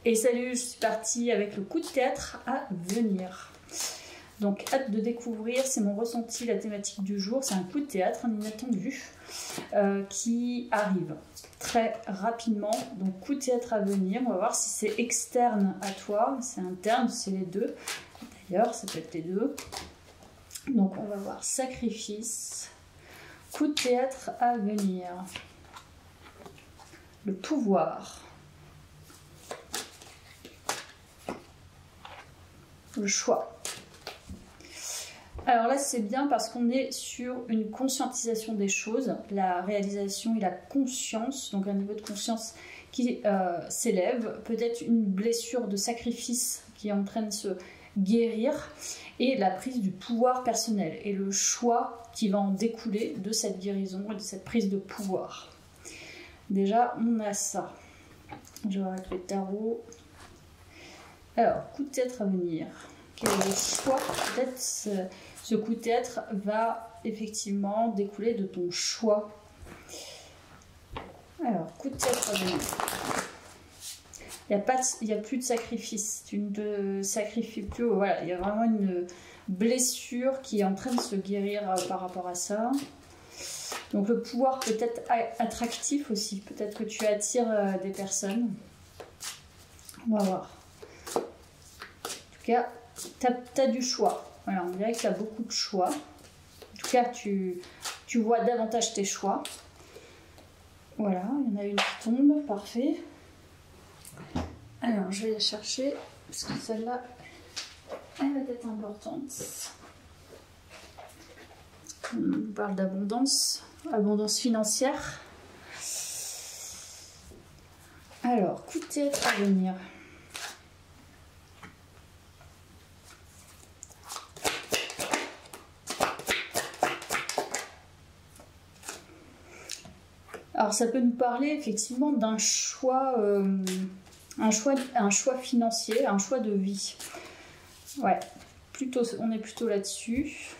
Et salut, je suis partie avec le coup de théâtre à venir. Donc hâte de découvrir, c'est mon ressenti, la thématique du jour. C'est un coup de théâtre, un inattendu, qui arrive très rapidement. Donc coup de théâtre à venir, on va voir si c'est externe à toi, c'est interne, c'est les deux. D'ailleurs, ça peut être les deux. Donc on va voir sacrifice, coup de théâtre à venir. Le pouvoir. Le choix. Alors là, c'est bien parce qu'on est sur une conscientisation des choses, la réalisation et la conscience, donc un niveau de conscience qui s'élève, peut-être une blessure de sacrifice qui est en train de se guérir, et la prise du pouvoir personnel, et le choix qui va en découler de cette guérison et de cette prise de pouvoir. Déjà, on a ça. Je vais avec le tarot. Alors, coup de théâtre à venir. Quel est le choix? Peut-être ce coup de théâtre va effectivement découler de ton choix. Alors, coup de théâtre à venir. Il n'y a plus de sacrifice. Tu ne te sacrifies plus. Voilà, il y a vraiment une blessure qui est en train de se guérir par rapport à ça. Donc, le pouvoir peut être attractif aussi. Peut-être que tu attires des personnes. On va voir. En tout cas, tu as du choix. Voilà, on dirait que tu as beaucoup de choix. En tout cas, tu vois davantage tes choix. Voilà, il y en a une qui tombe, parfait. Alors, je vais la chercher, parce que celle-là, elle va être importante. On parle d'abondance, abondance financière. Alors, coup de théâtre à venir. Alors ça peut nous parler effectivement d'un choix, un choix financier, un choix de vie. Ouais, plutôt, on est plutôt là-dessus.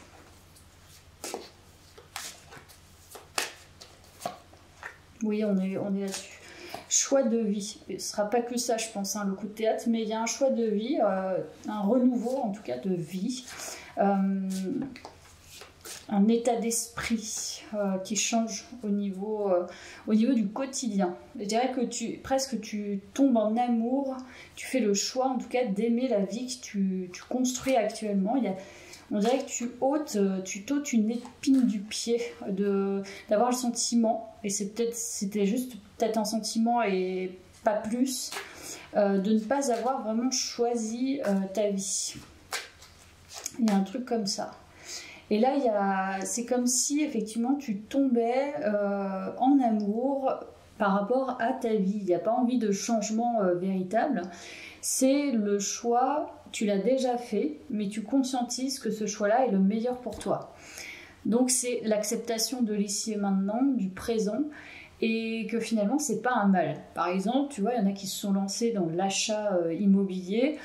Oui, on est là-dessus. Choix de vie. Ce ne sera pas que ça, je pense, hein, le coup de théâtre, mais il y a un choix de vie, un renouveau en tout cas de vie. Un état d'esprit qui change au niveau du quotidien. Je dirais que presque tu tombes en amour, tu fais le choix en tout cas d'aimer la vie que tu construis actuellement. On dirait que tu t'ôtes une épine du pied d'avoir le sentiment, et c'était juste peut-être un sentiment et pas plus, de ne pas avoir vraiment choisi ta vie. Il y a un truc comme ça. Et là, c'est comme si, effectivement, tu tombais en amour par rapport à ta vie. Il n'y a pas envie de changement véritable. C'est le choix, tu l'as déjà fait, mais tu conscientises que ce choix-là est le meilleur pour toi. Donc, c'est l'acceptation de l'ici et maintenant, du présent, et que finalement, c'est pas un mal. Par exemple, tu vois, il y en a qui se sont lancés dans l'achat immobilier,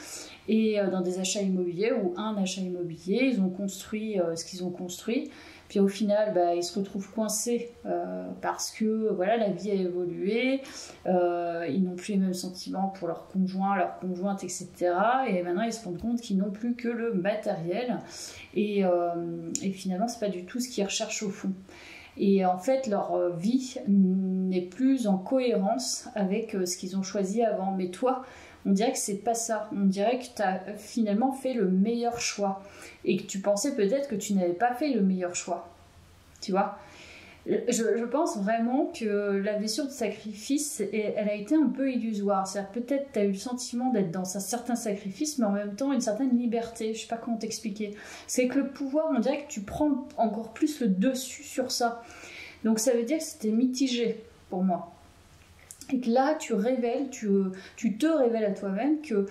et dans des achats immobiliers ou un achat immobilier, ils ont construit ce qu'ils ont construit, puis au final ils se retrouvent coincés parce que voilà, la vie a évolué, ils n'ont plus les mêmes sentiments pour leur conjoint, leur conjointe, etc. Et maintenant ils se rendent compte qu'ils n'ont plus que le matériel, et finalement c'est pas du tout ce qu'ils recherchent au fond. Et en fait, leur vie n'est plus en cohérence avec ce qu'ils ont choisi avant. Mais toi, on dirait que c'est pas ça. On dirait que tu as finalement fait le meilleur choix. Et que tu pensais peut-être que tu n'avais pas fait le meilleur choix. Tu vois ? Je pense vraiment que la blessure de sacrifice, elle a été un peu illusoire. C'est-à-dire peut-être tu as eu le sentiment d'être dans un certain sacrifice, mais en même temps une certaine liberté. Je sais pas comment t'expliquer. C'est que le pouvoir, on dirait que tu prends encore plus le dessus sur ça. Donc ça veut dire que c'était mitigé pour moi. Et que là, tu te révèles à toi-même que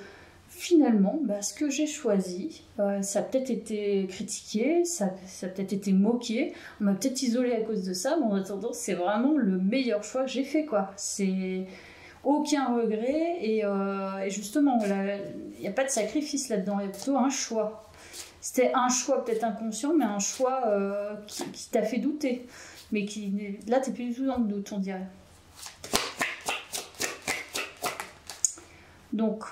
finalement, ce que j'ai choisi, ça a peut-être été critiqué, ça a peut-être été moqué, on m'a peut-être isolé à cause de ça, mais en attendant, c'est vraiment le meilleur choix que j'ai fait, quoi. C'est aucun regret, et justement, il n'y a pas de sacrifice là-dedans, il y a plutôt un choix. C'était un choix peut-être inconscient, mais un choix qui t'a fait douter. Mais là, tu n'es plus du tout dans le doute, on dirait. Donc,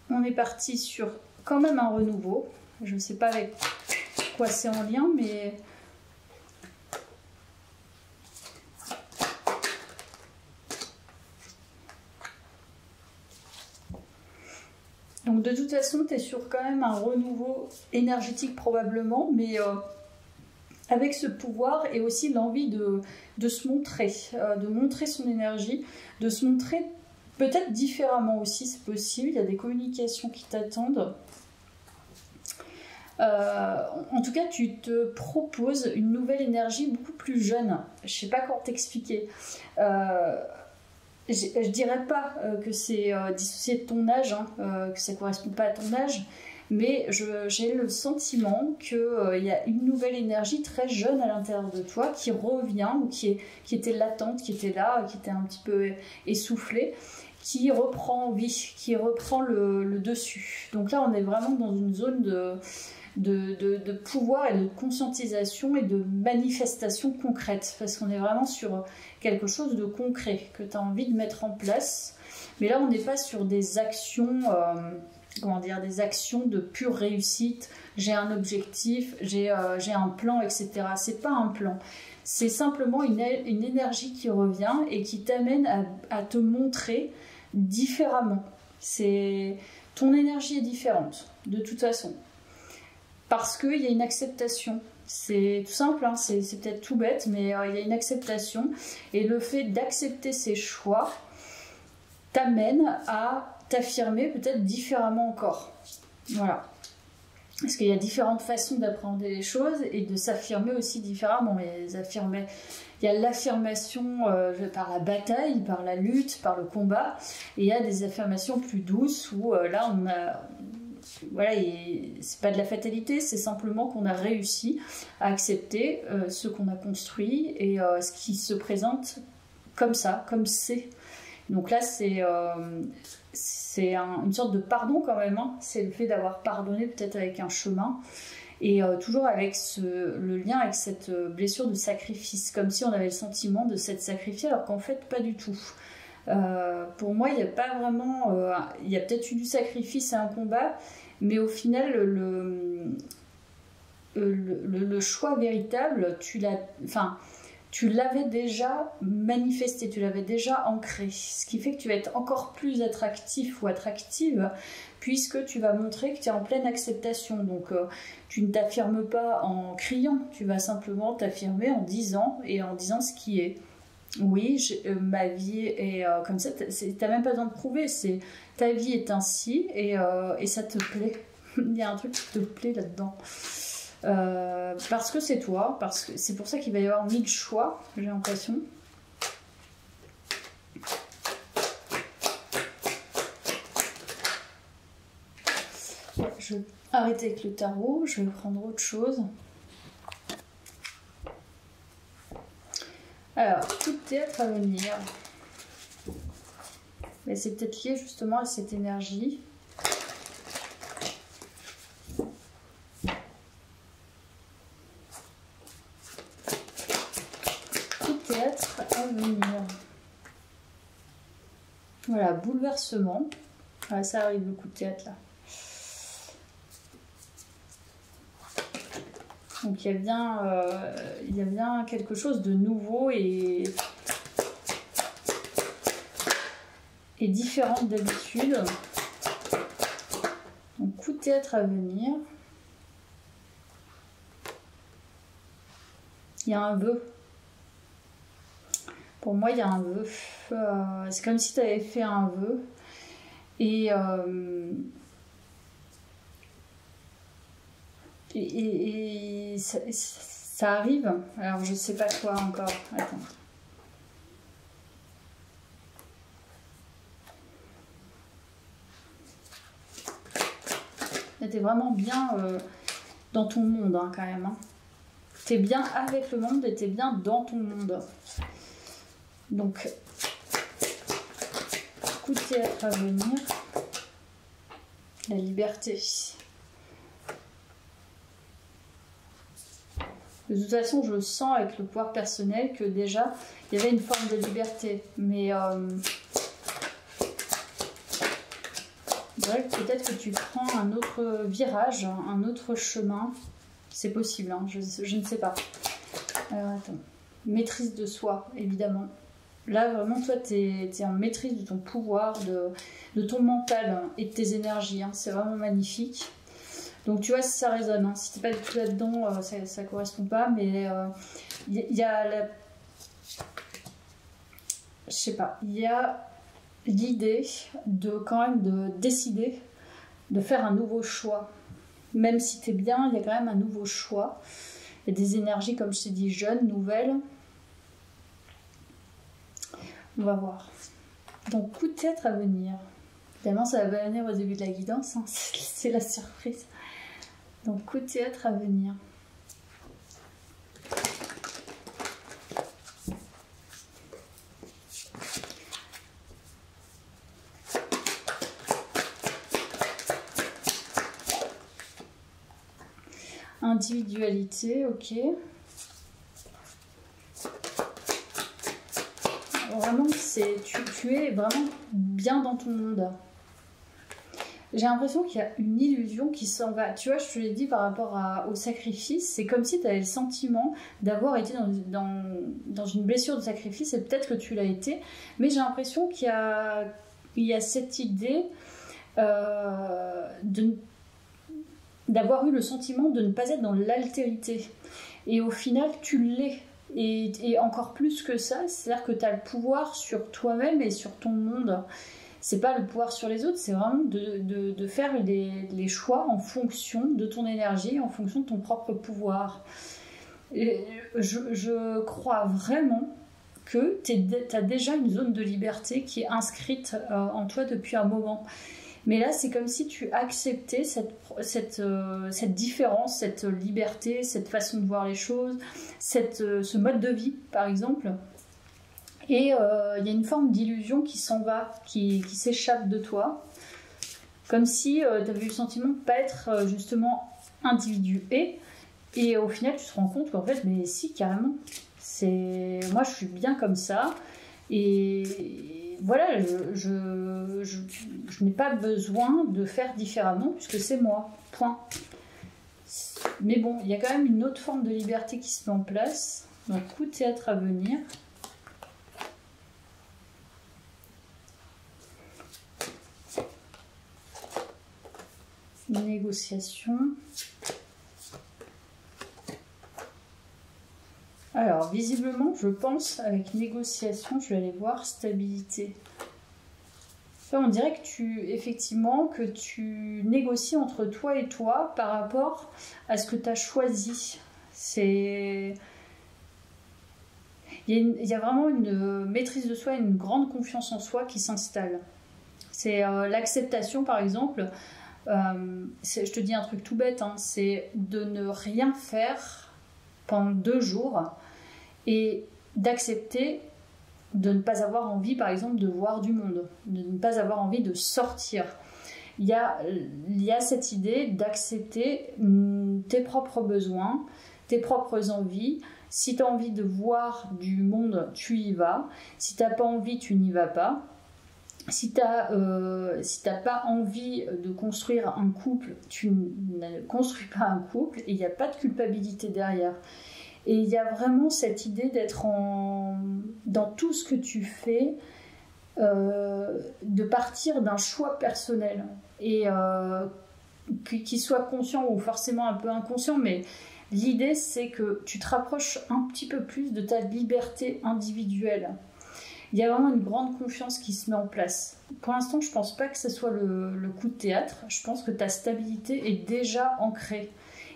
on est parti sur quand même un renouveau. Je ne sais pas avec quoi c'est en lien, mais... Donc de toute façon, tu es sur quand même un renouveau énergétique probablement, mais avec ce pouvoir et aussi l'envie de se montrer, de montrer son énergie, de se montrer peut-être différemment aussi, c'est possible. Il y a des communications qui t'attendent. En tout cas, tu te proposes une nouvelle énergie beaucoup plus jeune. Je ne sais pas comment t'expliquer. Je dirais pas que c'est dissocié de ton âge, hein, que ça correspond pas à ton âge, mais j'ai le sentiment qu'il y a une nouvelle énergie très jeune à l'intérieur de toi qui revient, ou qui était latente, qui était là, qui était un petit peu essoufflée, qui reprend vie, qui reprend le dessus. Donc là, on est vraiment dans une zone de pouvoir et de conscientisation et de manifestation concrète, parce qu'on est vraiment sur quelque chose de concret que tu as envie de mettre en place. Mais là, on n'est pas sur des actions, comment dire, des actions de pure réussite. J'ai un objectif, j'ai un plan, etc. C'est pas un plan. C'est simplement une énergie qui revient et qui t'amène à te montrer différemment. Ton énergie est différente, de toute façon. Parce qu'il y a une acceptation. C'est tout simple, hein, c'est peut-être tout bête, mais il y a une acceptation. Et le fait d'accepter ses choix t'amène à t'affirmer peut-être différemment encore. Voilà. Parce qu'il y a différentes façons d'appréhender les choses et de s'affirmer aussi différemment. Il y a l'affirmation par la bataille, par la lutte, par le combat. Et il y a des affirmations plus douces où là, on a... Voilà, c'est pas de la fatalité, c'est simplement qu'on a réussi à accepter ce qu'on a construit et ce qui se présente comme ça, comme c'est. Donc là, c'est une sorte de pardon quand même, hein. C'est le fait d'avoir pardonné peut-être avec un chemin et toujours avec le lien avec cette blessure de sacrifice, comme si on avait le sentiment de s'être sacrifié alors qu'en fait pas du tout. Pour moi, il n'y a pas vraiment... il y a peut-être eu du sacrifice à un combat, mais au final, le choix véritable, tu l'avais déjà manifesté, tu l'avais déjà ancré. Ce qui fait que tu vas être encore plus attractif ou attractive, puisque tu vas montrer que tu es en pleine acceptation. Donc, tu ne t'affirmes pas en criant, tu vas simplement t'affirmer en disant ce qui est. Oui, ma vie est comme ça, t'as même pas besoin de prouver, ta vie est ainsi et ça te plaît. Il y a un truc qui te plaît là-dedans. Parce que c'est toi, parce que c'est pour ça qu'il va y avoir 1000 choix, j'ai l'impression. Je vais arrêter avec le tarot, je vais prendre autre chose. Alors, tout théâtre à venir. Mais c'est peut-être lié justement à cette énergie. Tout théâtre à venir. Voilà, bouleversement. Ah, ça arrive, le coup de théâtre là. Donc il y a bien quelque chose de nouveau et différent d'habitude. Donc coup de théâtre à venir. Il y a un vœu. Pour moi, il y a un vœu. C'est comme si tu avais fait un vœu. Et ça arrive. Alors, je sais pas quoi encore. Attends. T'es vraiment bien dans ton monde, hein, quand même. Hein. T'es bien avec le monde et t'es bien dans ton monde. Donc, coup de théâtre à venir. La liberté. De toute façon, je sens avec le pouvoir personnel que déjà, il y avait une forme de liberté. Mais vrai que peut-être que tu prends un autre virage, un autre chemin. C'est possible, hein, je ne sais pas. Alors attends. Maîtrise de soi, évidemment. Là, vraiment, toi, tu es en maîtrise de ton pouvoir, de ton mental et de tes énergies. Hein. C'est vraiment magnifique. Donc, tu vois, si ça résonne. Hein. Si tu n'es pas du tout là-dedans, ça ne correspond pas. Mais il y a la... Je sais pas. Il y a l'idée de quand même de décider de faire un nouveau choix. Même si tu es bien, il y a quand même un nouveau choix. Il y a des énergies, comme je t'ai dit, jeunes, nouvelles. On va voir. Donc, coup de tête à venir. Évidemment, ça va venir au début de la guidance. Hein. C'est la surprise. Donc, coup de théâtre à venir. Individualité, ok. Vraiment, tu es vraiment bien dans ton monde. J'ai l'impression qu'il y a une illusion qui s'en va. Tu vois, je te l'ai dit par rapport au sacrifice, c'est comme si tu avais le sentiment d'avoir été dans une blessure de sacrifice, et peut-être que tu l'as été, mais j'ai l'impression qu'il y a cette idée d'avoir eu le sentiment de ne pas être dans l'altérité. Et au final, tu l'es. Et encore plus que ça, c'est-à-dire que tu as le pouvoir sur toi-même et sur ton monde. C'est pas le pouvoir sur les autres, c'est vraiment de faire les choix en fonction de ton énergie, en fonction de ton propre pouvoir. Et je crois vraiment que tu as déjà une zone de liberté qui est inscrite en toi depuis un moment. Mais là, c'est comme si tu acceptais cette différence, cette liberté, cette façon de voir les choses, ce mode de vie, par exemple. Et il y a une forme d'illusion qui s'en va, qui s'échappe de toi. Comme si tu avais eu le sentiment de ne pas être justement individué. Et au final, tu te rends compte qu'en fait, mais si, carrément. Moi, je suis bien comme ça. Et voilà, je n'ai pas besoin de faire différemment puisque c'est moi, point. Mais bon, il y a quand même une autre forme de liberté qui se met en place. Donc, coup de théâtre à venir. Négociation. Alors, visiblement, je pense, avec négociation, je vais aller voir stabilité. Là, on dirait que tu négocies entre toi et toi par rapport à ce que tu as choisi. Il y a vraiment une maîtrise de soi, une grande confiance en soi qui s'installe. C'est l'acceptation, par exemple. Je te dis un truc tout bête, hein, c'est de ne rien faire pendant 2 jours et d'accepter de ne pas avoir envie, par exemple, de voir du monde, de ne pas avoir envie de sortir. Il y a cette idée d'accepter tes propres besoins, tes propres envies. Si tu as envie de voir du monde, tu y vas. Si tu n'as pas envie, tu n'y vas pas. Si tu n'as pas envie de construire un couple, tu ne construis pas un couple et il n'y a pas de culpabilité derrière. Et il y a vraiment cette idée d'être dans tout ce que tu fais, de partir d'un choix personnel et qu'il soit conscient ou forcément un peu inconscient, mais l'idée c'est que tu te rapproches un petit peu plus de ta liberté individuelle. Il y a vraiment une grande confiance qui se met en place. Pour l'instant, je ne pense pas que ce soit le coup de théâtre. Je pense que ta stabilité est déjà ancrée.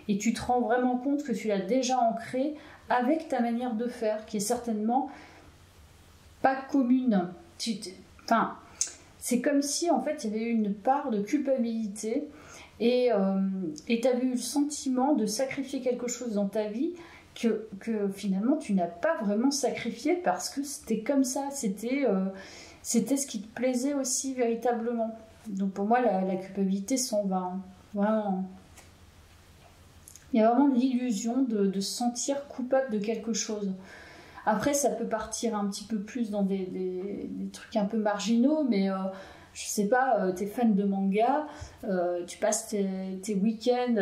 Et tu te rends vraiment compte que tu l'as déjà ancrée avec ta manière de faire, qui est certainement pas commune. C'est comme si, en fait, il y avait eu une part de culpabilité et tu avais eu le sentiment de sacrifier quelque chose dans ta vie que finalement tu n'as pas vraiment sacrifié parce que c'était comme ça, c'était ce qui te plaisait aussi véritablement. Donc pour moi la culpabilité s'en va, hein. Vraiment. Il y a vraiment l'illusion de se sentir coupable de quelque chose. Après ça peut partir un petit peu plus dans des trucs un peu marginaux, mais je sais pas, t'es fan de manga, tu passes tes week-ends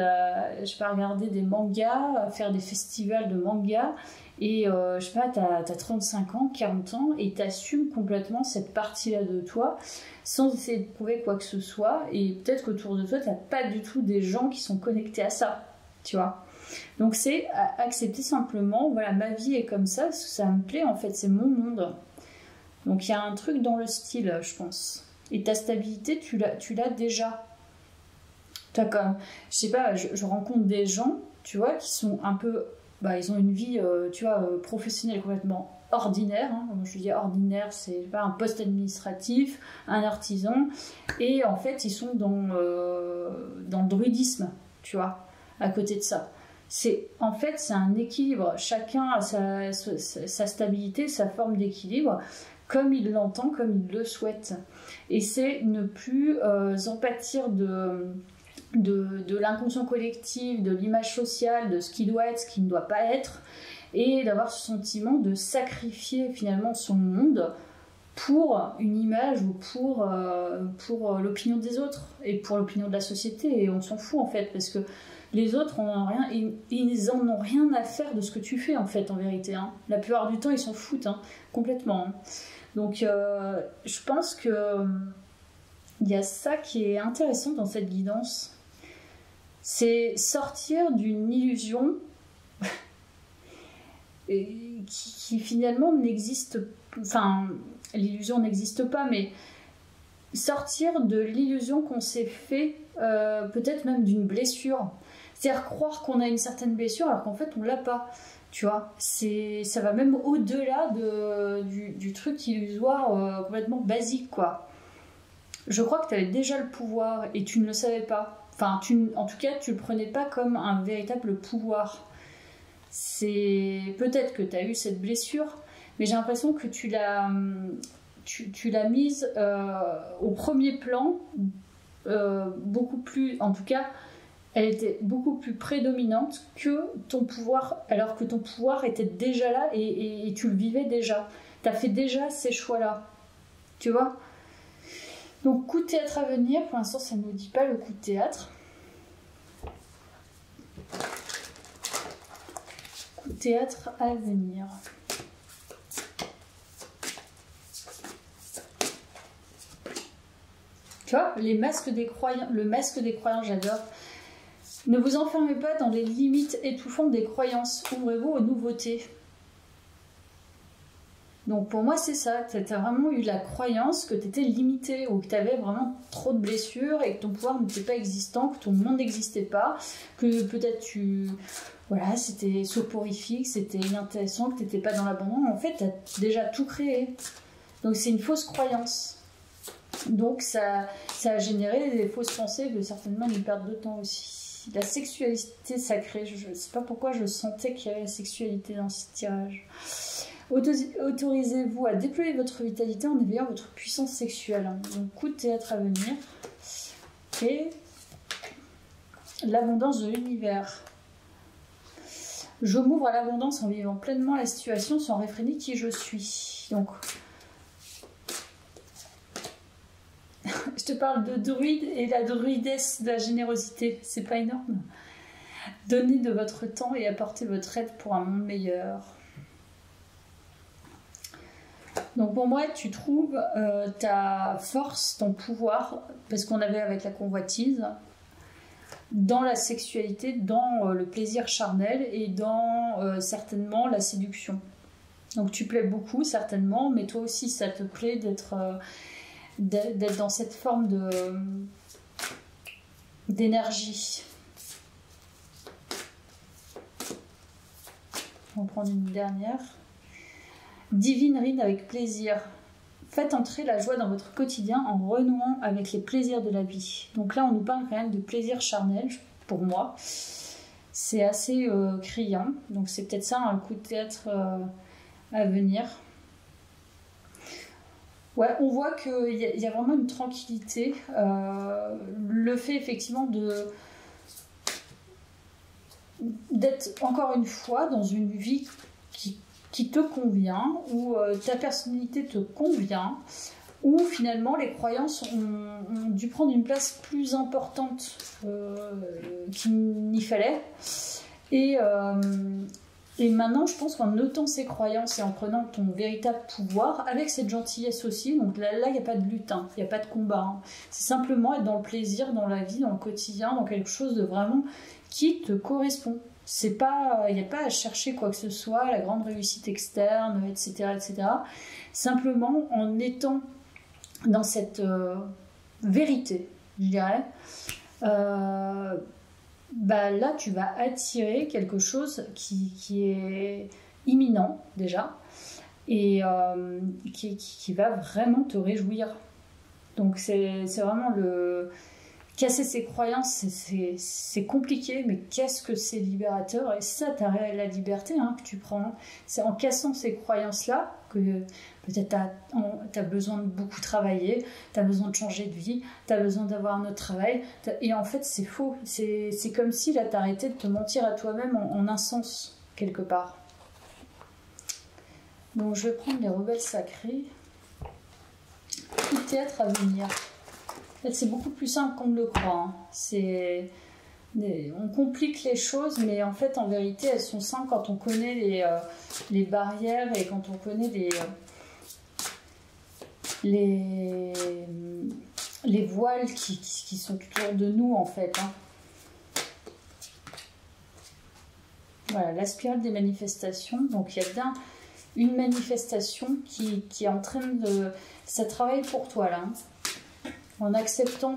je sais pas, à regarder des mangas, à faire des festivals de mangas, et je sais pas, t'as 35 ans, 40 ans, et t'assumes complètement cette partie-là de toi, sans essayer de prouver quoi que ce soit, et peut-être qu'autour de toi, t'as pas du tout des gens qui sont connectés à ça, tu vois. Donc c'est accepter simplement, voilà, ma vie est comme ça, parce que ça me plaît, en fait, c'est mon monde. Donc il y a un truc dans le style, je pense. Et ta stabilité, tu l'as déjà. T'as comme, je sais pas, je rencontre des gens, tu vois, qui sont un peu, bah, ils ont une vie, tu vois, professionnelle complètement ordinaire. Hein. Je dis ordinaire, c'est pas un poste administratif, un artisan. Et en fait, ils sont dans le druidisme, tu vois, à côté de ça. En fait, c'est un équilibre. Chacun a sa stabilité, sa forme d'équilibre, comme il l'entend, comme il le souhaite. Et c'est ne plus en pâtir de l'inconscient collectif, de l'image sociale, de ce qui doit être, ce qui ne doit pas être, et d'avoir ce sentiment de sacrifier finalement son monde pour une image ou pour l'opinion des autres et pour l'opinion de la société. Et on s'en fout en fait, parce que les autres ils en ont rien à faire de ce que tu fais en fait, en vérité. Hein. La plupart du temps, ils s'en foutent hein, complètement. Hein. Donc je pense que il y a ça qui est intéressant dans cette guidance, c'est sortir d'une illusion qui finalement n'existe, enfin l'illusion n'existe pas, mais sortir de l'illusion qu'on s'est fait, peut-être même d'une blessure, c'est-à-dire croire qu'on a une certaine blessure alors qu'en fait on l'a pas. Tu vois, ça va même au-delà du truc illusoire complètement basique, quoi. Je crois que tu avais déjà le pouvoir et tu ne le savais pas. Enfin, en tout cas, tu le prenais pas comme un véritable pouvoir. C'est peut-être que tu as eu cette blessure, mais j'ai l'impression que tu l'as mise au premier plan, beaucoup plus, en tout cas, elle était beaucoup plus prédominante que ton pouvoir, alors que ton pouvoir était déjà là et tu le vivais déjà. Tu as fait déjà ces choix-là. Tu vois ? Donc, coup de théâtre à venir, pour l'instant, ça ne nous dit pas le coup de théâtre. Coup de théâtre à venir. Tu vois, le masque des croyants, j'adore. Ne vous enfermez pas dans les limites étouffantes des croyances. Ouvrez-vous aux nouveautés. Donc pour moi, c'est ça. Tu as vraiment eu la croyance que tu étais limité ou que tu avais vraiment trop de blessures et que ton pouvoir n'était pas existant, que ton monde n'existait pas, que peut-être voilà, c'était soporifique, c'était inintéressant, que tu n'étais pas dans l'abondance. En fait, tu as déjà tout créé. Donc c'est une fausse croyance. Donc ça a généré des fausses pensées, que certainement une perte de temps aussi. La sexualité sacrée, je ne sais pas pourquoi je sentais qu'il y avait la sexualité dans ce tirage. Autorisez-vous à déployer votre vitalité en éveillant votre puissance sexuelle. Donc, coup de théâtre à venir. Et l'abondance de l'univers. Je m'ouvre à l'abondance en vivant pleinement la situation sans réfréner qui je suis. Donc, je te parle de druide et la druidesse de la générosité. C'est pas énorme? Donnez de votre temps et apportez votre aide pour un monde meilleur. Donc pour moi, tu trouves ta force, ton pouvoir, parce qu'on avait avec la convoitise, dans la sexualité, dans le plaisir charnel et dans certainement la séduction. Donc tu plais beaucoup, certainement, mais toi aussi, ça te plaît d'être dans cette forme d'énergie. On va prendre une dernière. Divine Rine avec plaisir. Faites entrer la joie dans votre quotidien en renouant avec les plaisirs de la vie. Donc là, on nous parle quand même de plaisir charnel, pour moi. C'est assez criant. Donc c'est peut-être ça, un coup de théâtre à venir. Ouais, on voit qu'il y a vraiment une tranquillité. Le fait effectivement d'être encore une fois dans une vie qui te convient, où ta personnalité te convient, où finalement les croyances ont dû prendre une place plus importante qu'il n'y fallait. Et maintenant, je pense qu'en notant ces croyances et en prenant ton véritable pouvoir, avec cette gentillesse aussi, donc là il n'y a pas de lutte, il n'y a pas de combat. C'est simplement être dans le plaisir, dans la vie, dans le quotidien, dans quelque chose de vraiment qui te correspond. Il n'y a pas à chercher quoi que ce soit, la grande réussite externe, etc. etc. Simplement en étant dans cette vérité, je dirais, là tu vas attirer quelque chose qui est imminent déjà et qui va vraiment te réjouir. Donc c'est vraiment casser ses croyances, c'est compliqué, mais qu'est-ce que c'est libérateur. Et ça, la liberté que tu prends, c'est en cassant ces croyances-là que peut-être tu as besoin de beaucoup travailler, tu as besoin de changer de vie, tu as besoin d'avoir un autre travail. Et en fait, c'est faux. C'est comme si là, tu arrêtais de te mentir à toi-même en un sens, quelque part. Donc, je vais prendre les rebelles sacrés. Tout théâtre à venir. En fait, c'est beaucoup plus simple qu'on ne le croit. On complique les choses, mais en fait, en vérité, elles sont simples quand on connaît les barrières et quand on connaît les voiles qui sont autour de nous, en fait. Voilà, la spirale des manifestations. Donc, il y a bien une manifestation qui est en train de... Ça travaille pour toi, là. En acceptant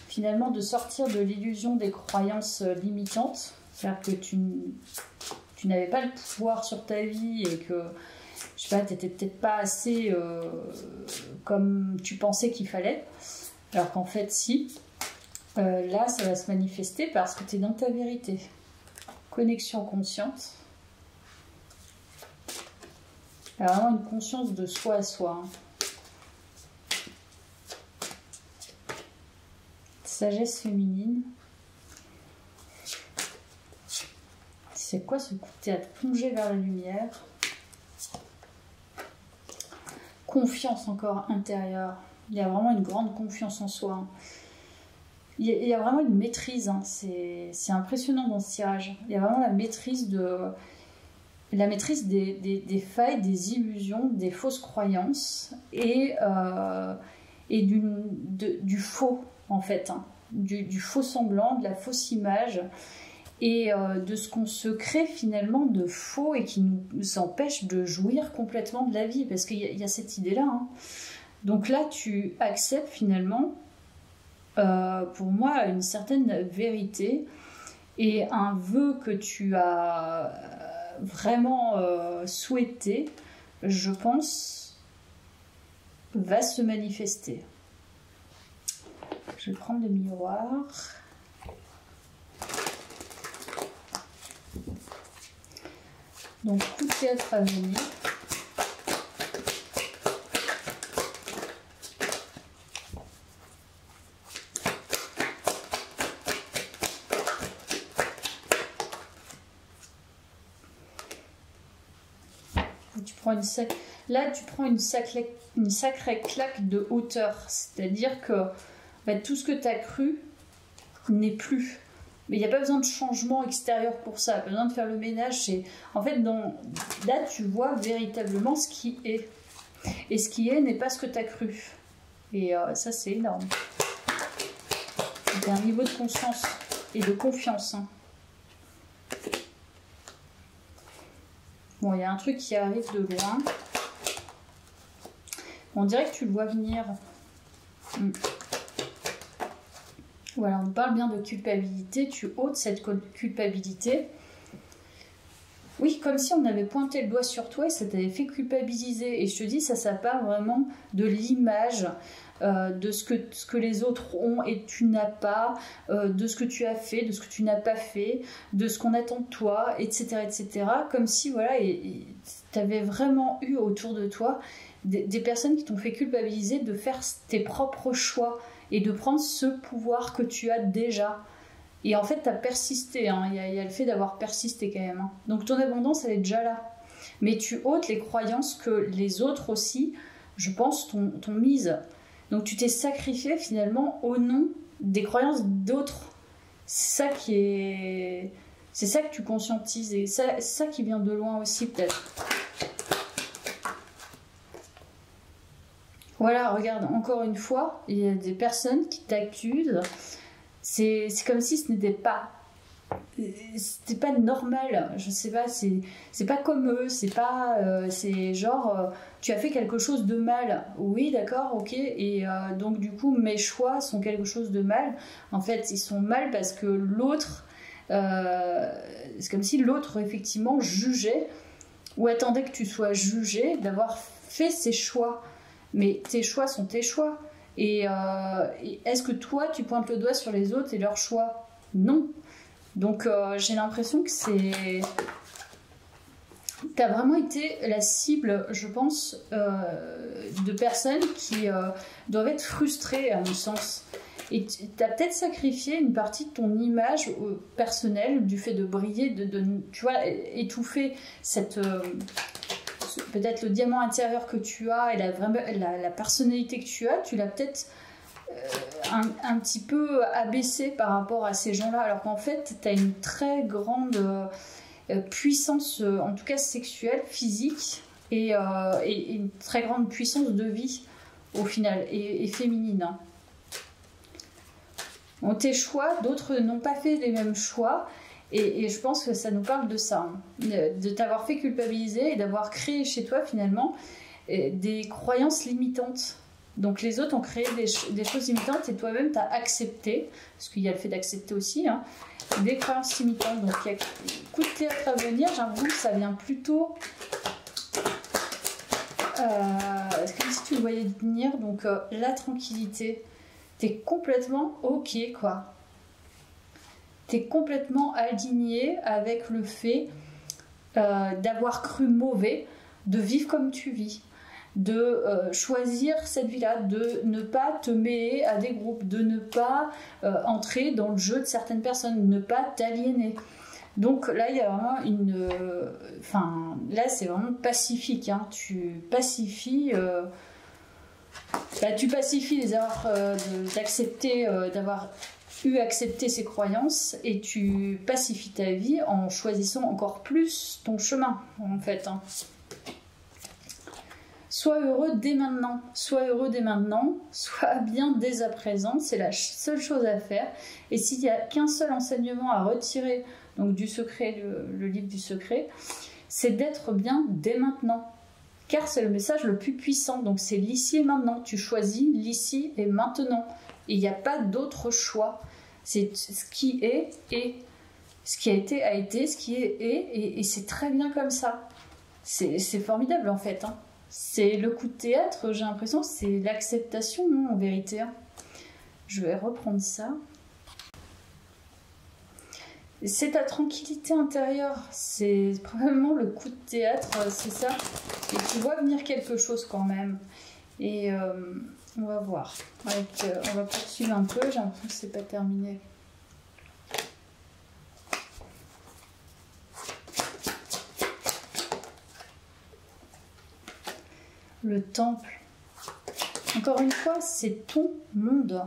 finalement de sortir de l'illusion des croyances limitantes, c'est-à-dire que tu n'avais pas le pouvoir sur ta vie et que, je sais pas, tu n'étais peut-être pas assez comme tu pensais qu'il fallait, alors qu'en fait, si. Là, ça va se manifester parce que tu es dans ta vérité. Connexion consciente. Il y a vraiment une conscience de soi à soi. Sagesse féminine. C'est quoi ce coup de théâtre? Plonger vers la lumière. Confiance encore intérieure. Il y a vraiment une grande confiance en soi. Il y a vraiment une maîtrise. C'est impressionnant dans ce tirage. Il y a vraiment la maîtrise des failles, des illusions, des fausses croyances et du faux. En fait, du faux semblant, de la fausse image et de ce qu'on se crée finalement de faux et qui nous empêche de jouir complètement de la vie, parce qu'il y a cette idée-là. Donc là, tu acceptes finalement, pour moi, une certaine vérité et un vœu que tu as vraiment souhaité, je pense, va se manifester. Je vais prendre le miroir. Donc, tout théâtre à venir. Là, tu prends une sacrée claque de hauteur. C'est-à-dire que tout ce que tu as cru n'est plus. Mais il n'y a pas besoin de changement extérieur pour ça. Pas besoin de faire le ménage. En fait, là, tu vois véritablement ce qui est. Et ce qui est n'est pas ce que tu as cru. Et ça, c'est énorme. C'est un niveau de conscience et de confiance. Bon, il y a un truc qui arrive de loin. On dirait que tu le vois venir. Voilà, on parle bien de culpabilité. Tu ôtes cette culpabilité. Oui, comme si on avait pointé le doigt sur toi et ça t'avait fait culpabiliser. Et je te dis, ça part vraiment de l'image, de ce que les autres ont et tu n'as pas, de ce que tu as fait, de ce que tu n'as pas fait, de ce qu'on attend de toi, etc. etc. Comme si, voilà, tu avais vraiment eu autour de toi des personnes qui t'ont fait culpabiliser de faire tes propres choix et de prendre ce pouvoir que tu as déjà. Et en fait, tu as persisté, il y a le fait d'avoir persisté quand même. Donc ton abondance, elle est déjà là. Mais tu ôtes les croyances que les autres aussi je pense, ton mise. Donc tu t'es sacrifié finalement au nom des croyances d'autres. C'est ça qui est... C'est ça que tu conscientises et c'est ça qui vient de loin aussi peut-être. Voilà, regarde, encore une fois, il y a des personnes qui t'accusent. C'est comme si ce n'était pas... C'était pas normal, je sais pas, c'est pas comme eux, c'est pas... c'est genre, tu as fait quelque chose de mal. Oui, d'accord, ok, et donc du coup, mes choix sont quelque chose de mal. En fait, ils sont mal parce que l'autre... c'est comme si l'autre effectivement jugeait ou attendait que tu sois jugé d'avoir fait ses choix, mais tes choix sont tes choix et est-ce que toi tu pointes le doigt sur les autres et leurs choix? Non. Donc j'ai l'impression que t'as vraiment été la cible, je pense, de personnes qui doivent être frustrées à mon sens. Et tu as peut-être sacrifié une partie de ton image personnelle du fait de briller, tu vois, étouffer cette peut-être le diamant intérieur que tu as et la personnalité que tu l'as peut-être un petit peu abaissé par rapport à ces gens-là, alors qu'en fait, tu as une très grande puissance, en tout cas sexuelle, physique, et une très grande puissance de vie, au final, et féminine. Hein. Bon, tes choix, d'autres n'ont pas fait les mêmes choix, et je pense que ça nous parle de ça, hein, de t'avoir fait culpabiliser et d'avoir créé chez toi finalement des croyances limitantes. Donc les autres ont créé des choses limitantes et toi-même t'as accepté, parce qu'il y a le fait d'accepter aussi, hein, des croyances limitantes. Donc il y a coup de théâtre à venir, j'ai l'impression que ça vient plutôt... comme si tu le voyais venir, donc la tranquillité. T'es complètement ok, quoi. T'es complètement aligné avec le fait d'avoir cru mauvais, de vivre comme tu vis, de choisir cette vie-là, de ne pas te mêler à des groupes, de ne pas entrer dans le jeu de certaines personnes, de ne pas t'aliéner. Donc là, il y a vraiment une... là, c'est vraiment pacifique. Hein. Tu pacifies... tu pacifies les erreurs d'accepter, d'avoir accepté ces croyances et tu pacifies ta vie en choisissant encore plus ton chemin, en fait. Hein. Sois heureux dès maintenant, sois heureux dès maintenant, sois bien dès à présent, c'est la seule chose à faire. Et s'il n'y a qu'un seul enseignement à retirer donc du secret, le livre du secret, c'est d'être bien dès maintenant. Car c'est le message le plus puissant, donc c'est l'ici et maintenant. Tu choisis l'ici et maintenant. Et il n'y a pas d'autre choix. C'est ce qui est, ce qui a été, ce qui est, et c'est très bien comme ça. C'est formidable en fait. Hein. C'est le coup de théâtre, j'ai l'impression, c'est l'acceptation en vérité. Hein. Je vais reprendre ça. C'est ta tranquillité intérieure, c'est probablement le coup de théâtre, c'est ça. Et tu vois venir quelque chose quand même. Et on va voir. On va poursuivre un peu, j'ai l'impression que c'est pas terminé. Le temple. Encore une fois, c'est ton monde.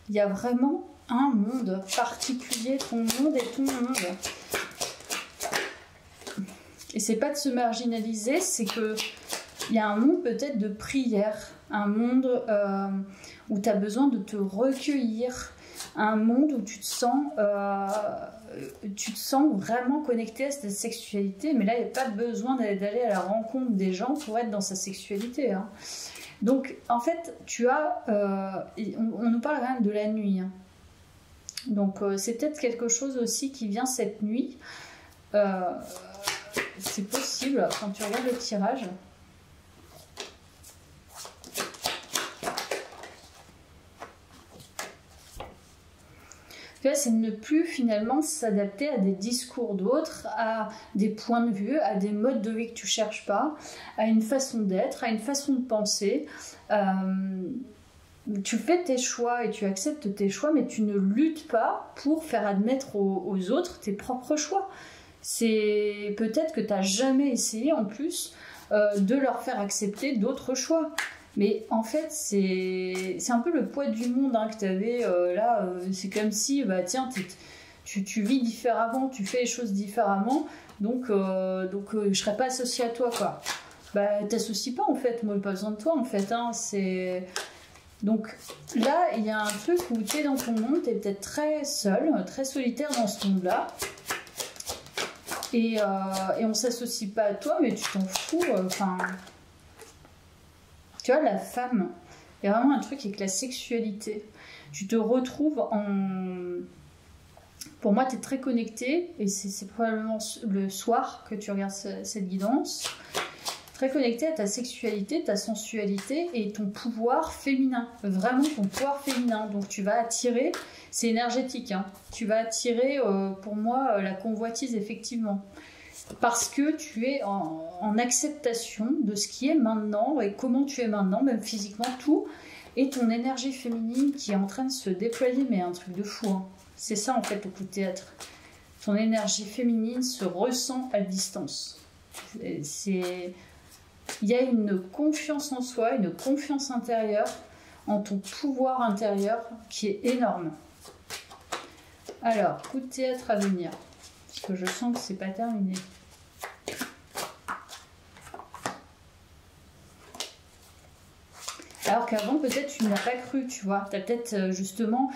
Il y a vraiment un monde particulier, ton monde est ton monde. Et c'est pas de se marginaliser, c'est que il y a un monde peut-être de prière, un monde où tu as besoin de te recueillir, un monde où tu te sens vraiment connecté à cette sexualité, mais là il n'y a pas besoin d'aller à la rencontre des gens pour être dans sa sexualité. Hein. Donc en fait, tu as, on nous parle quand même de la nuit. Hein. Donc c'est peut-être quelque chose aussi qui vient cette nuit. C'est possible quand tu regardes le tirage. C'est ne plus finalement s'adapter à des discours d'autres, à des points de vue, à des modes de vie que tu cherches pas, à une façon d'être, à une façon de penser. Tu fais tes choix et tu acceptes tes choix, mais tu ne luttes pas pour faire admettre aux autres tes propres choix. C'est peut-être que tu n'as jamais essayé en plus de leur faire accepter d'autres choix. Mais en fait, c'est un peu le poids du monde hein, que tu avais là. C'est comme si, bah tiens, tu vis différemment, tu fais les choses différemment, donc je serais pas associée à toi, quoi. Bah, t'associes pas, en fait. Moi, j'ai pas besoin de toi, en fait. Hein, c'est... Donc là, il y a un truc où tu es dans ton monde, tu es peut-être très seul, très solitaire dans ce monde-là. Et on s'associe pas à toi, mais tu t'en fous. Enfin, tu vois, la femme, il y a vraiment un truc avec la sexualité. Tu te retrouves en... Pour moi, tu es très connecté, et c'est probablement le soir que tu regardes cette guidance. Très connecté à ta sexualité, ta sensualité et ton pouvoir féminin. Vraiment ton pouvoir féminin. Donc tu vas attirer, c'est énergétique, hein, tu vas attirer pour moi la convoitise effectivement. Parce que tu es en acceptation de ce qui est maintenant et comment tu es maintenant, même physiquement, tout. Et ton énergie féminine qui est en train de se déployer, mais un truc de fou. Hein. C'est ça en fait le coup de théâtre. Ton énergie féminine se ressent à distance. C'est... Il y a une confiance en soi, une confiance intérieure, en ton pouvoir intérieur qui est énorme. Alors, coup de théâtre à venir, parce que je sens que c'est pas terminé. Alors qu'avant, peut-être tu n'y as pas cru, tu vois. Tu as peut-être justement...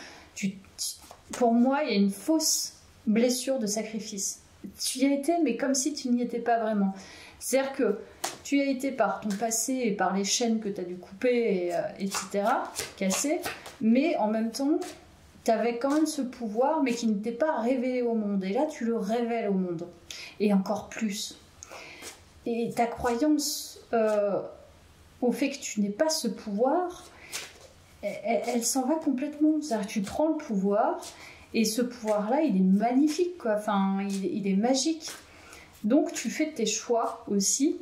Pour moi, il y a une fausse blessure de sacrifice. Tu y as été, mais comme si tu n'y étais pas vraiment. C'est-à-dire que tu y as été par ton passé et par les chaînes que tu as dû couper, etc., casser, mais en même temps, tu avais quand même ce pouvoir, mais qui ne t'est pas révélé au monde. Et là, tu le révèles au monde. Et encore plus. Et ta croyance au fait que tu n'aies pas ce pouvoir, elle s'en va complètement. C'est-à-dire que tu prends le pouvoir, et ce pouvoir-là, il est magnifique, quoi. Enfin, il est magique. Donc tu fais tes choix aussi,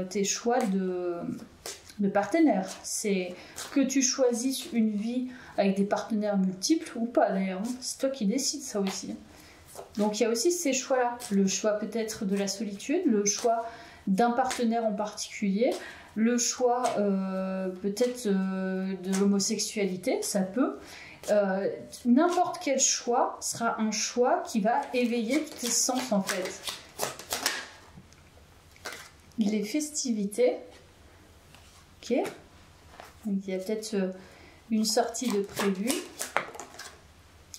tes choix de partenaires. C'est que tu choisisses une vie avec des partenaires multiples ou pas d'ailleurs. C'est toi qui décides ça aussi. Donc il y a aussi ces choix-là. Le choix peut-être de la solitude, le choix d'un partenaire en particulier, le choix peut-être de l'homosexualité, ça peut. N'importe quel choix sera un choix qui va éveiller tous tes sens en fait. Les festivités, ok, donc il y a peut-être une sortie de prévu.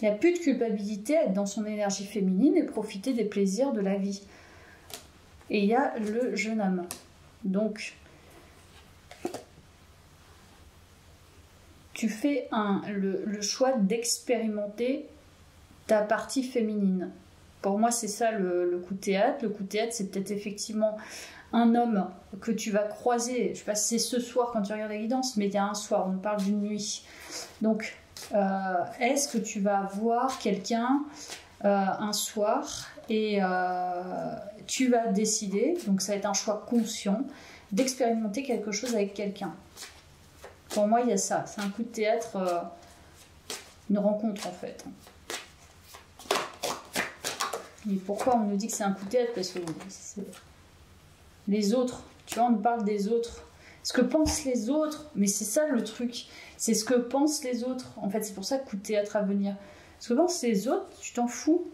Il n'y a plus de culpabilité à être dans son énergie féminine et profiter des plaisirs de la vie. Et il y a le jeune homme. Donc, tu fais le choix d'expérimenter ta partie féminine. Pour moi, c'est ça le coup de théâtre. Le coup de théâtre, c'est peut-être effectivement un homme que tu vas croiser. Je sais pas si c'est ce soir quand tu regardes la guidance, mais il y a un soir, on parle d'une nuit. Donc, est-ce que tu vas voir quelqu'un un soir et tu vas décider, donc ça va être un choix conscient, d'expérimenter quelque chose avec quelqu'un. Pour moi, il y a ça. C'est un coup de théâtre, une rencontre en fait. Et pourquoi on nous dit que c'est un coup de théâtre? Parce que les autres, tu vois, on nous parle des autres. Ce que pensent les autres, mais c'est ça le truc. C'est ce que pensent les autres. En fait, c'est pour ça que coup de théâtre à venir. Ce que pensent les autres, tu t'en fous.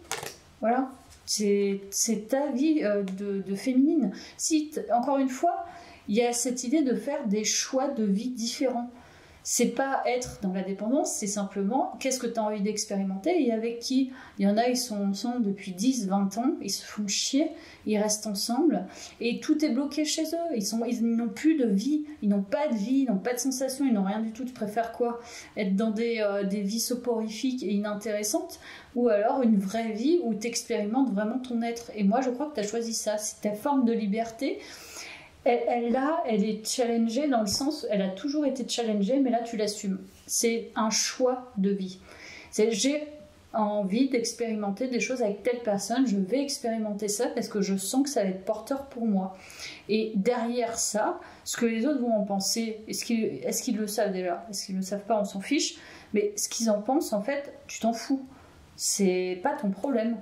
Voilà. C'est ta vie de féminine. Si, encore une fois, il y a cette idée de faire des choix de vie différents. C'est pas être dans la dépendance, c'est simplement qu'est-ce que tu as envie d'expérimenter et avec qui. Il y en a, ils sont ensemble depuis 10, 20 ans, ils se font chier, ils restent ensemble et tout est bloqué chez eux. Ils n'ont plus de vie, ils n'ont pas de vie, ils n'ont pas de sensation, ils n'ont rien du tout. Tu préfères quoi? Être dans des vies soporifiques et inintéressantes ou alors une vraie vie où tu expérimentes vraiment ton être. Et moi, je crois que tu as choisi ça, c'est ta forme de liberté. Elle est challengée dans le sens, elle a toujours été challengée, mais là tu l'assumes. C'est un choix de vie. J'ai envie d'expérimenter des choses avec telle personne, je vais expérimenter ça parce que je sens que ça va être porteur pour moi. Et derrière ça, ce que les autres vont en penser, est-ce qu'ils le savent déjà? Est-ce qu'ils ne le savent pas? On s'en fiche. Mais ce qu'ils en pensent, en fait, tu t'en fous. C'est pas ton problème.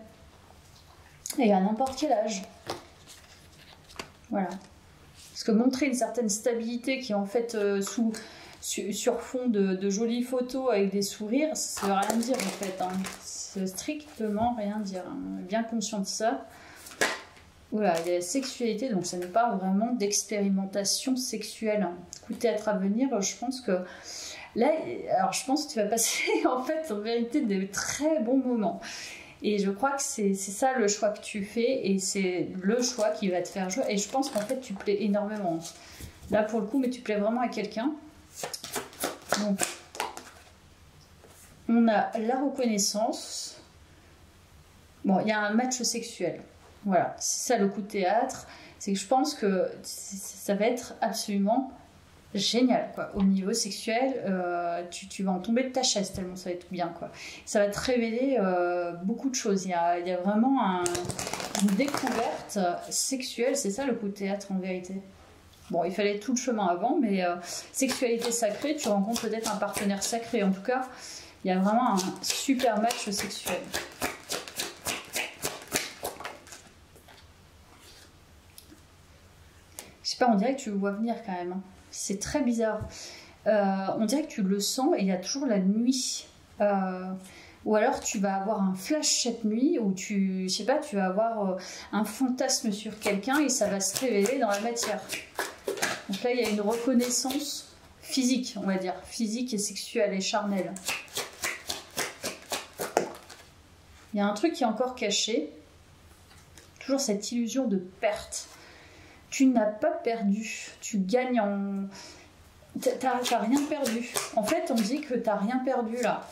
Et à n'importe quel âge. Voilà. Parce que montrer une certaine stabilité qui est en fait sur fond de jolies photos avec des sourires, ça veut rien dire en fait. Hein. C'est strictement rien dire. Hein. Bien conscient de ça. Voilà, il y a la sexualité, donc ça nous parle vraiment d'expérimentation sexuelle. Coup de théâtre à venir, je pense que là, alors je pense que tu vas passer en fait en vérité de très bons moments. Et je crois que c'est ça le choix que tu fais et c'est le choix qui va te faire jouer. Et je pense qu'en fait tu plais énormément. Là pour le coup, mais tu plais vraiment à quelqu'un. Donc, on a la reconnaissance. Bon, il y a un match sexuel. Voilà, c'est ça le coup de théâtre, c'est que je pense que ça va être absolument génial, quoi. Au niveau sexuel, tu vas en tomber de ta chaise tellement ça va être bien, quoi. Ça va te révéler beaucoup de choses. Il y a vraiment une découverte sexuelle, c'est ça le coup de théâtre en vérité. Bon, il fallait tout le chemin avant, mais sexualité sacrée, tu rencontres peut-être un partenaire sacré. En tout cas, il y a vraiment un super match sexuel. Je sais pas, on dirait que tu le vois venir quand même. Hein. C'est très bizarre. On dirait que tu le sens et il y a toujours la nuit. Ou alors tu vas avoir un flash cette nuit où je sais pas, tu vas avoir un fantasme sur quelqu'un et ça va se révéler dans la matière. Donc là, il y a une reconnaissance physique, on va dire. Physique et sexuelle et charnelle. Il y a un truc qui est encore caché. Toujours cette illusion de perte. Tu n'as pas perdu, tu gagnes en... T'as rien perdu. En fait, on dit que t'as rien perdu là.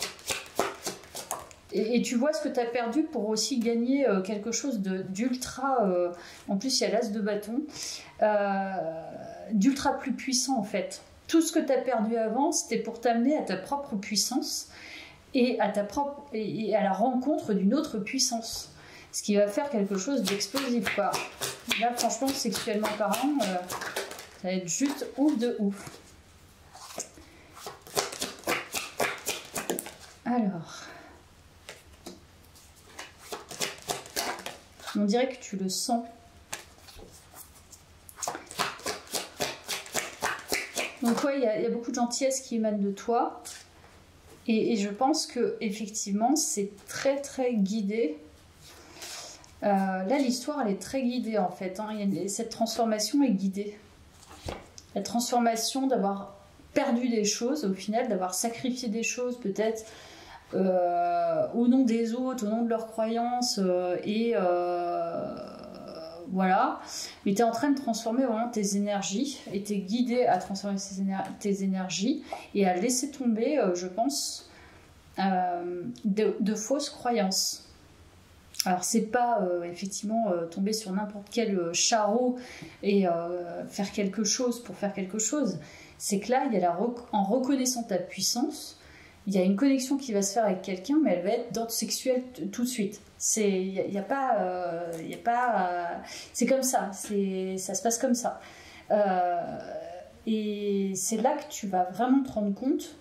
Et tu vois ce que tu as perdu pour aussi gagner quelque chose d'ultra... en plus, il y a l'as de bâton. D'ultra plus puissant, en fait. Tout ce que tu as perdu avant, c'était pour t'amener à ta propre puissance et à la rencontre d'une autre puissance. Ce qui va faire quelque chose d'explosif, quoi. Là, franchement, sexuellement parlant, ça va être juste ouf de ouf. Alors... On dirait que tu le sens. Donc ouais, il y a beaucoup de gentillesse qui émane de toi. Et je pense que effectivement, c'est très très guidé. Là, l'histoire, elle est très guidée en fait. Hein. Cette transformation est guidée. La transformation d'avoir perdu des choses, au final, d'avoir sacrifié des choses peut-être au nom des autres, au nom de leurs croyances, voilà. Mais tu es en train de transformer vraiment tes énergies et tu es guidé à transformer tes énergies et à laisser tomber, je pense, de fausses croyances. Alors c'est pas effectivement tomber sur n'importe quel charreau et faire quelque chose pour faire quelque chose. C'est que là, il y a en reconnaissant ta puissance, il y a une connexion qui va se faire avec quelqu'un, mais elle va être d'ordre sexuel tout de suite. Il y a pas, c'est comme ça, ça se passe comme ça. Et c'est là que tu vas vraiment te rendre compte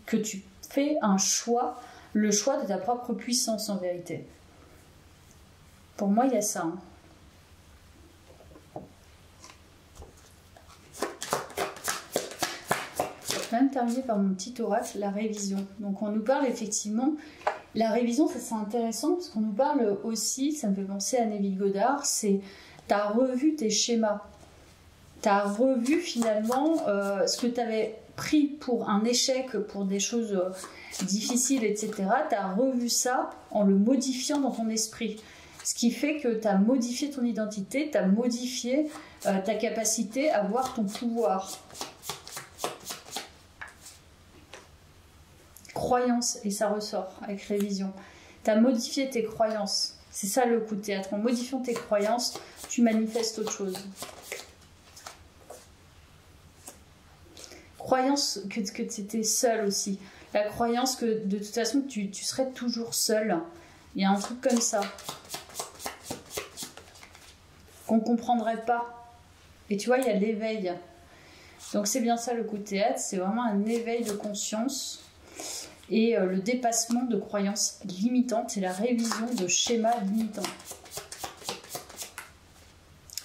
que tu fais un choix, le choix de ta propre puissance en vérité. Pour moi, il y a ça. Hein. Je vais quand même terminer par mon petit oracle, la révision. Donc on nous parle effectivement, la révision, ça c'est intéressant parce qu'on nous parle aussi, ça me fait penser à Neville Goddard, c'est tu as revu tes schémas. Tu as revu finalement ce que tu avais pris pour un échec, pour des choses difficiles, etc. Tu as revu ça en le modifiant dans ton esprit. Ce qui fait que tu as modifié ton identité, tu as modifié ta capacité à voir ton pouvoir. Croyance, et ça ressort avec révision. Tu as modifié tes croyances. C'est ça le coup de théâtre. En modifiant tes croyances, tu manifestes autre chose. Croyance que tu étais seul aussi. La croyance que de toute façon tu serais toujours seul. Il y a un truc comme ça. Qu'on ne comprendrait pas. Et tu vois, il y a l'éveil. Donc c'est bien ça le coup de théâtre, c'est vraiment un éveil de conscience et le dépassement de croyances limitantes et la révision de schémas limitants.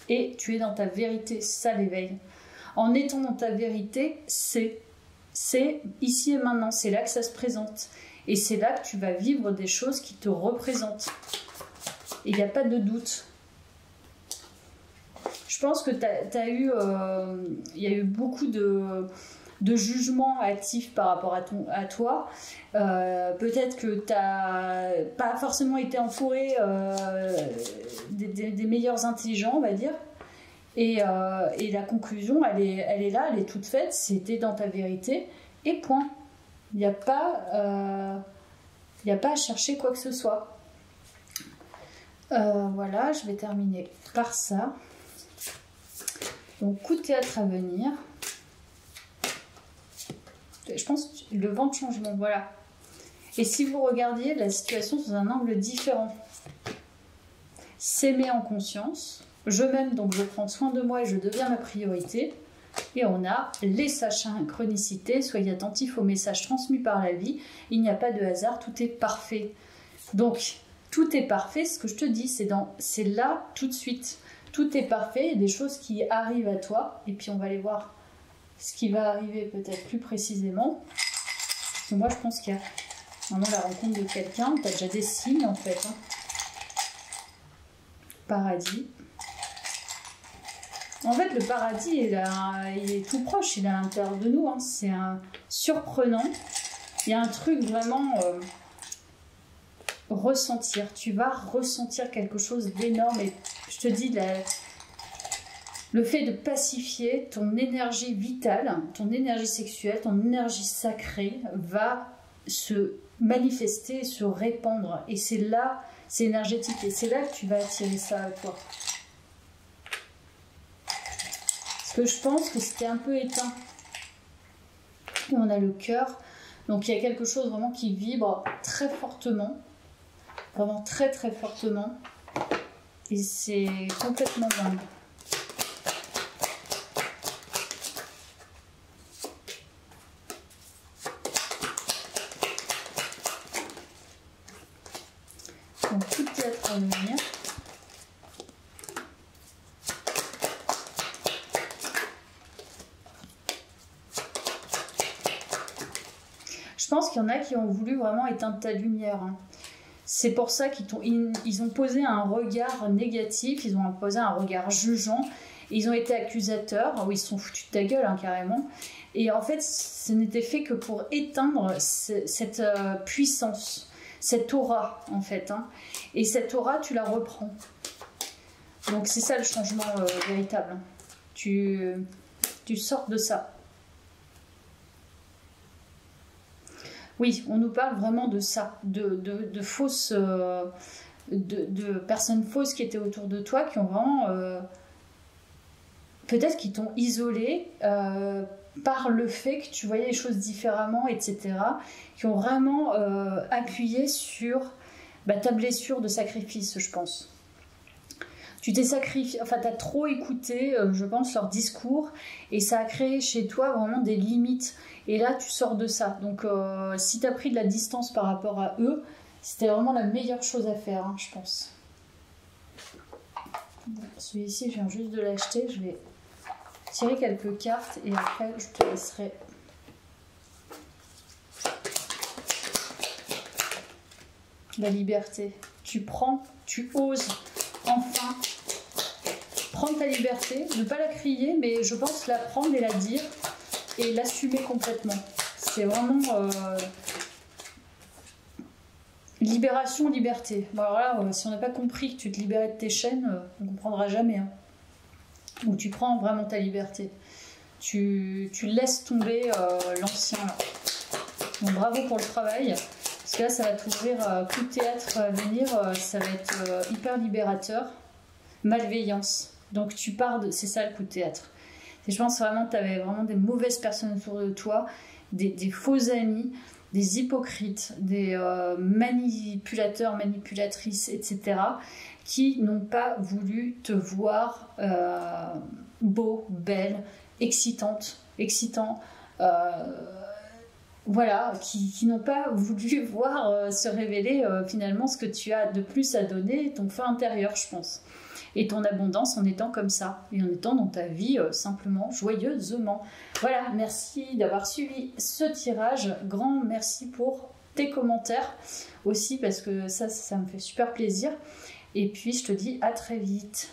et tu es dans ta vérité, ça l'éveil. En étant dans ta vérité, c'est ici et maintenant, c'est là que ça se présente. Et c'est là que tu vas vivre des choses qui te représentent. Et il n'y a pas de doute. Je pense que il y a eu beaucoup de jugements actifs par rapport à toi. Peut-être que tu n'as pas forcément été entouré des meilleurs intelligents, on va dire. Et la conclusion, elle est là, elle est toute faite. C'était dans ta vérité. Et point. Il n'y a pas à chercher quoi que ce soit. Voilà, je vais terminer par ça. Donc, coup de théâtre à venir. Je pense le vent de changement, voilà. Et si vous regardiez la situation sous un angle différent, s'aimer en conscience, je m'aime donc je prends soin de moi et je deviens ma priorité. Et on a les synchronicités, soyez attentifs aux messages transmis par la vie, il n'y a pas de hasard, tout est parfait. Donc, tout est parfait, ce que je te dis, c'est là tout de suite. Tout est parfait, il y a des choses qui arrivent à toi, et puis on va aller voir ce qui va arriver peut-être plus précisément. Parce que moi, je pense qu'il y a vraiment la rencontre de quelqu'un, tu as déjà des signes en fait. Hein. Paradis. En fait, le paradis, il est tout proche, il est à l'intérieur de nous. Hein. C'est surprenant. Il y a un truc vraiment ressentir. Tu vas ressentir quelque chose d'énorme. Et je te dis, le fait de pacifier ton énergie vitale, ton énergie sexuelle, ton énergie sacrée va se manifester, se répandre. Et c'est là, c'est énergétique. Et c'est là que tu vas attirer ça à toi. Parce que je pense que c'était un peu éteint. Et on a le cœur. Donc il y a quelque chose vraiment qui vibre très fortement. Vraiment très très fortement. Et c'est complètement dingue. Donc tout théâtre à venir. Je pense qu'il y en a qui ont voulu vraiment éteindre ta lumière. Hein. C'est pour ça qu'ils ont posé un regard négatif, ils ont posé un regard jugeant, ils ont été accusateurs, ils se sont foutus de ta gueule hein, carrément. Et en fait, ce n'était fait que pour éteindre cette puissance, cette aura en fait. Hein. Et cette aura, tu la reprends. Donc c'est ça le changement véritable. Tu sors de ça. Oui, on nous parle vraiment de ça, de fausses, de personnes fausses qui étaient autour de toi, qui ont vraiment, peut-être qui t'ont isolé par le fait que tu voyais les choses différemment, etc., qui ont vraiment appuyé sur ta blessure de sacrifice, je pense. Tu t'es sacrifié, enfin, tu as trop écouté, je pense, leur discours, et ça a créé chez toi vraiment des limites. Et là, tu sors de ça. Donc, si tu as pris de la distance par rapport à eux, c'était vraiment la meilleure chose à faire, hein, je pense. Bon, celui-ci, je viens juste de l'acheter. Je vais tirer quelques cartes et après, je te laisserai. La liberté. Tu prends, tu oses. Enfin, prendre ta liberté, ne pas la crier, mais je pense la prendre et la dire et l'assumer complètement. C'est vraiment libération, liberté. Bon, alors là, si on n'a pas compris que tu te libérais de tes chaînes, on ne comprendra jamais. Hein. Donc tu prends vraiment ta liberté. Tu laisses tomber l'ancien. Donc bravo pour le travail. Parce que là, ça va t'ouvrir coup de théâtre à venir, ça va être hyper libérateur. Malveillance. Donc tu pars de... C'est ça le coup de théâtre. Et je pense vraiment que tu avais vraiment des mauvaises personnes autour de toi, des faux amis, des hypocrites, des manipulateurs, manipulatrices, etc. qui n'ont pas voulu te voir beau, belle, excitant. Voilà, qui n'ont pas voulu voir se révéler finalement ce que tu as de plus à donner, ton feu intérieur, je pense. et ton abondance en étant comme ça, et en étant dans ta vie simplement, joyeusement. Voilà, merci d'avoir suivi ce tirage. Grand merci pour tes commentaires aussi, parce que ça me fait super plaisir. Et puis je te dis à très vite.